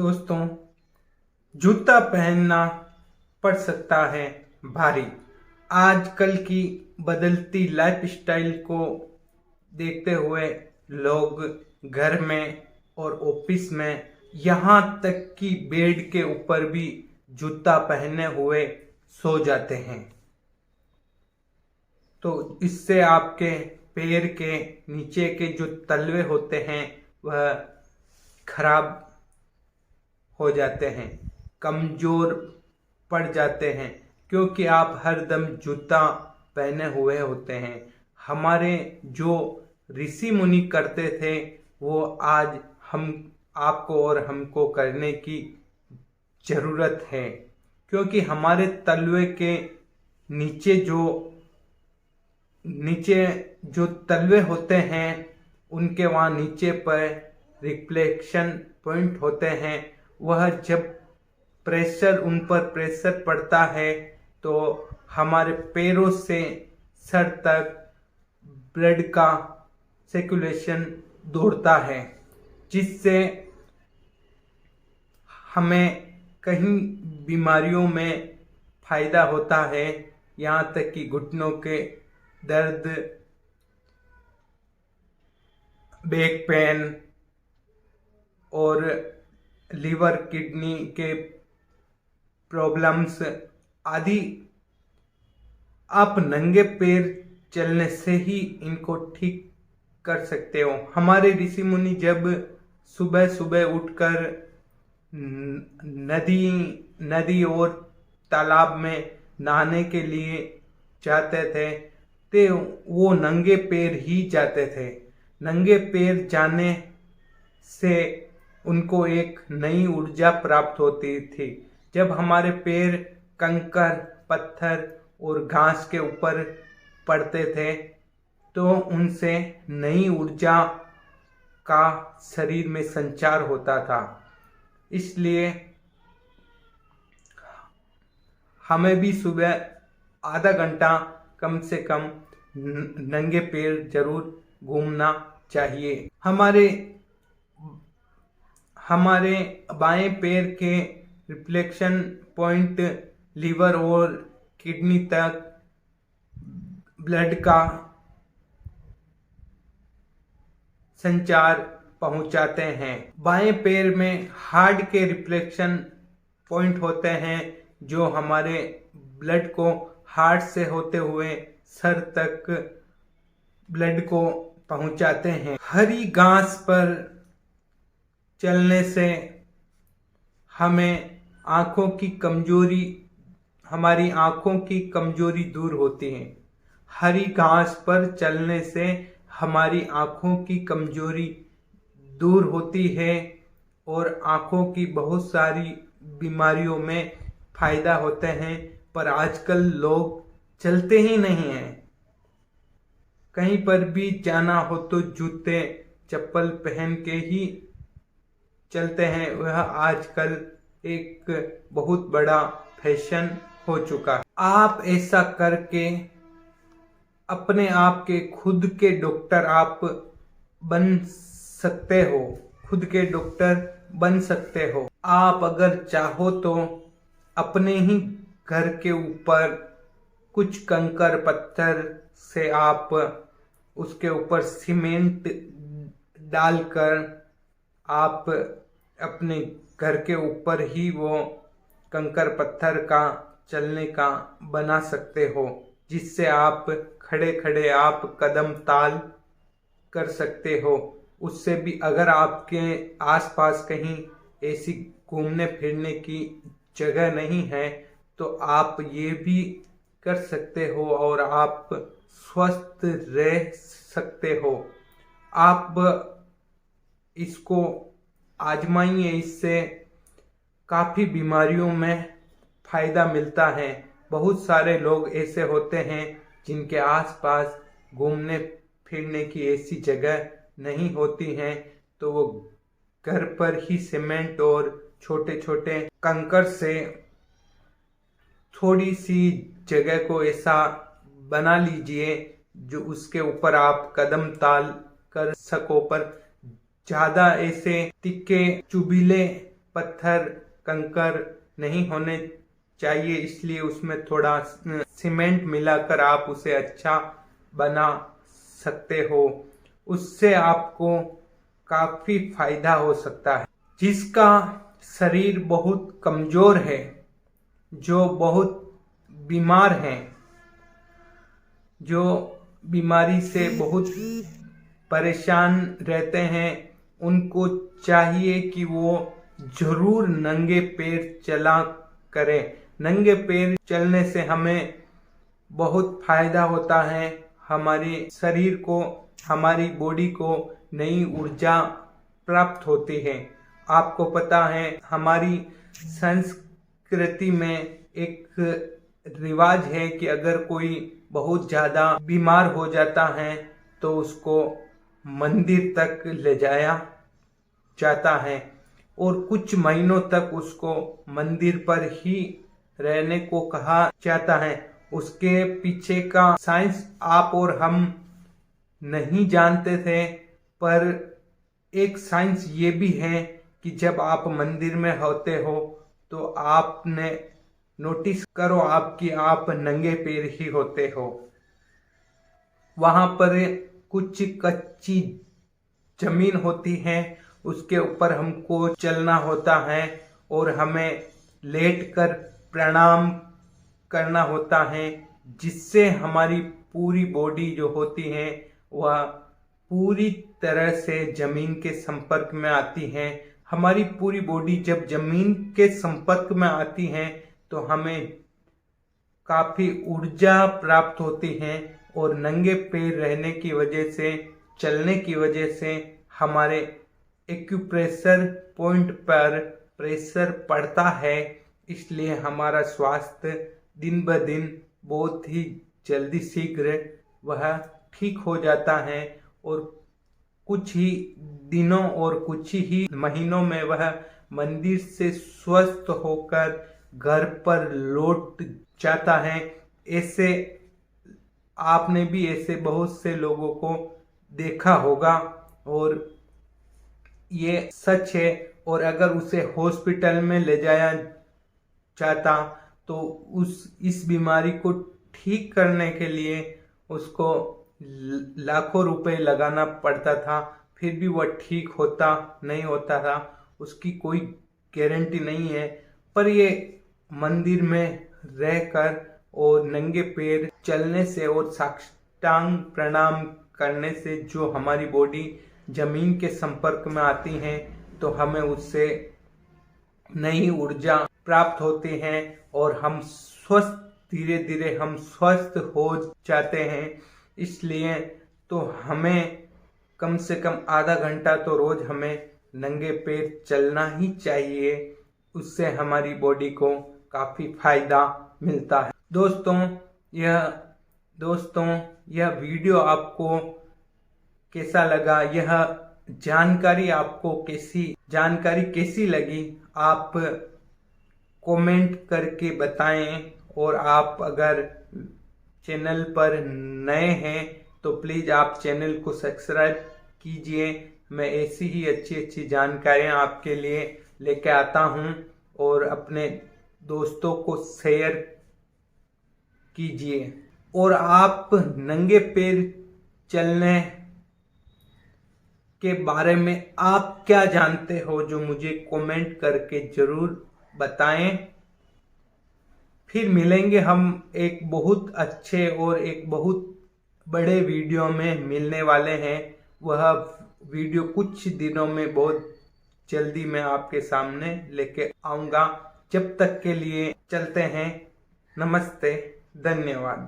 दोस्तों, जूता पहनना पड़ सकता है भारी। आजकल की बदलती लाइफस्टाइल को देखते हुए लोग घर में और ऑफिस में यहाँ तक कि बेड के ऊपर भी जूता पहने हुए सो जाते हैं। तो इससे आपके पैर के नीचे के जो तलवे होते हैं वह खराब हो जाते हैं, कमजोर पड़ जाते हैं, क्योंकि आप हरदम जूता पहने हुए होते हैं। हमारे जो ऋषि मुनि करते थे वो आज हम आपको और हमको करने की जरूरत है, क्योंकि हमारे तलवे के नीचे जो तलवे होते हैं उनके वहाँ नीचे पर रिफ्लेक्शन पॉइंट होते हैं। वह जब उन पर प्रेशर पड़ता है तो हमारे पैरों से सर तक ब्लड का सर्कुलेशन दौड़ता है, जिससे हमें कहीं बीमारियों में फायदा होता है। यहाँ तक कि घुटनों के दर्द, बैक पेन और लीवर किडनी के प्रॉब्लम्स आदि आप नंगे पैर चलने से ही इनको ठीक कर सकते हो। हमारे ऋषि मुनि जब सुबह सुबह उठकर नदी और तालाब में नहाने के लिए जाते थे तो वो नंगे पैर ही जाते थे। नंगे पैर जाने से उनको एक नई ऊर्जा प्राप्त होती थी। जब हमारे पैर कंकर, पत्थर और घास के ऊपर पड़ते थे तो उनसे नई ऊर्जा का शरीर में संचार होता था। इसलिए हमें भी सुबह आधा घंटा कम से कम नंगे पैर जरूर घूमना चाहिए। हमारे बाएं पैर के रिफ्लेक्शन पॉइंट लीवर और किडनी तक ब्लड का संचार पहुंचाते हैं। बाएं पैर में हार्ट के रिफ्लेक्शन पॉइंट होते हैं जो हमारे ब्लड को हार्ट से होते हुए सर तक ब्लड को पहुंचाते हैं। हरी घास पर चलने से हमारी आंखों की कमजोरी दूर होती है। हरी घास पर चलने से हमारी आंखों की कमजोरी दूर होती है और आंखों की बहुत सारी बीमारियों में फायदा होते हैं। पर आजकल लोग चलते ही नहीं हैं। कहीं पर भी जाना हो तो जूते चप्पल पहन के ही चलते हैं। वह आजकल एक बहुत बड़ा फैशन हो चुका है। आप ऐसा करके अपने आप के खुद के डॉक्टर आप बन सकते हो। खुद के डॉक्टर बन सकते हो। आप अगर चाहो तो अपने ही घर के ऊपर कुछ कंकर पत्थर से आप उसके ऊपर सीमेंट डालकर आप अपने घर के ऊपर ही वो कंकर पत्थर का चलने का बना सकते हो, जिससे आप खड़े खड़े आप कदम ताल कर सकते हो। उससे भी अगर आपके आसपास कहीं ऐसी घूमने फिरने की जगह नहीं है तो आप ये भी कर सकते हो और आप स्वस्थ रह सकते हो। आप इसको आजमाइए, इससे काफ़ी बीमारियों में फायदा मिलता है। बहुत सारे लोग ऐसे होते हैं जिनके आसपास घूमने फिरने की ऐसी जगह नहीं होती हैं, तो वो घर पर ही सीमेंट और छोटे छोटे कंकर से थोड़ी सी जगह को ऐसा बना लीजिए जो उसके ऊपर आप कदम ताल कर सको। पर ज़्यादा ऐसे तिक्के चुभीले पत्थर कंकर नहीं होने चाहिए, इसलिए उसमें थोड़ा सीमेंट मिलाकर आप उसे अच्छा बना सकते हो। उससे आपको काफी फायदा हो सकता है। जिसका शरीर बहुत कमजोर है, जो बहुत बीमार हैं, जो बीमारी से बहुत परेशान रहते हैं, उनको चाहिए कि वो जरूर नंगे पैर चला करें। नंगे पैर चलने से हमें बहुत फायदा होता है। हमारे शरीर को, हमारी बॉडी को नई ऊर्जा प्राप्त होती है। आपको पता है हमारी संस्कृति में एक रिवाज है कि अगर कोई बहुत ज़्यादा बीमार हो जाता है तो उसको मंदिर तक ले जाया जाता है और कुछ महीनों तक उसको मंदिर पर ही रहने को कहा जाता है। उसके पीछे का साइंस आप और हम नहीं जानते थे, पर एक साइंस ये भी है कि जब आप मंदिर में होते हो तो आपने नोटिस करो आपकी आप नंगे पैर ही होते हो। वहां पर कुछ कच्ची जमीन होती है, उसके ऊपर हमको चलना होता है और हमें लेटकर प्रणाम करना होता है, जिससे हमारी पूरी बॉडी जो होती है वह पूरी तरह से जमीन के संपर्क में आती है। हमारी पूरी बॉडी जब जमीन के संपर्क में आती है तो हमें काफी ऊर्जा प्राप्त होती है और नंगे पैर रहने की वजह से, चलने की वजह से हमारे एक्यूप्रेशर पॉइंट पर प्रेशर पड़ता है। इसलिए हमारा स्वास्थ्य दिन ब दिन बहुत ही जल्दी शीघ्र वह ठीक हो जाता है और कुछ ही दिनों और कुछ ही महीनों में वह मंदिर से स्वस्थ होकर घर पर लौट जाता है। ऐसे आपने भी ऐसे बहुत से लोगों को देखा होगा और ये सच है। और अगर उसे हॉस्पिटल में ले जाया जाता तो इस बीमारी को ठीक करने के लिए उसको लाखों रुपए लगाना पड़ता था, फिर भी वह ठीक होता नहीं होता था, उसकी कोई गारंटी नहीं है। पर ये मंदिर में रहकर और नंगे पैर चलने से और साष्टांग प्रणाम करने से जो हमारी बॉडी जमीन के संपर्क में आती है तो हमें उससे नई ऊर्जा प्राप्त होती है और हम स्वस्थ, धीरे धीरे हम स्वस्थ हो जाते हैं। इसलिए तो हमें कम से कम आधा घंटा तो रोज हमें नंगे पैर चलना ही चाहिए, उससे हमारी बॉडी को काफी फायदा मिलता है। दोस्तों यह वीडियो आपको कैसा लगा, यह जानकारी कैसी लगी, आप कमेंट करके बताएं। और आप अगर चैनल पर नए हैं तो प्लीज़ आप चैनल को सब्सक्राइब कीजिए। मैं ऐसी ही अच्छी जानकारियाँ आपके लिए लेके आता हूँ और अपने दोस्तों को शेयर कीजिए। और आप नंगे पैर चलने के बारे में आप क्या जानते हो, जो मुझे कमेंट करके जरूर बताएं। फिर मिलेंगे हम एक बहुत अच्छे और एक बहुत बड़े वीडियो में मिलने वाले हैं। वह वीडियो कुछ दिनों में बहुत जल्दी मैं आपके सामने लेके आऊँगा। जब तक के लिए चलते हैं। नमस्ते, धन्यवाद।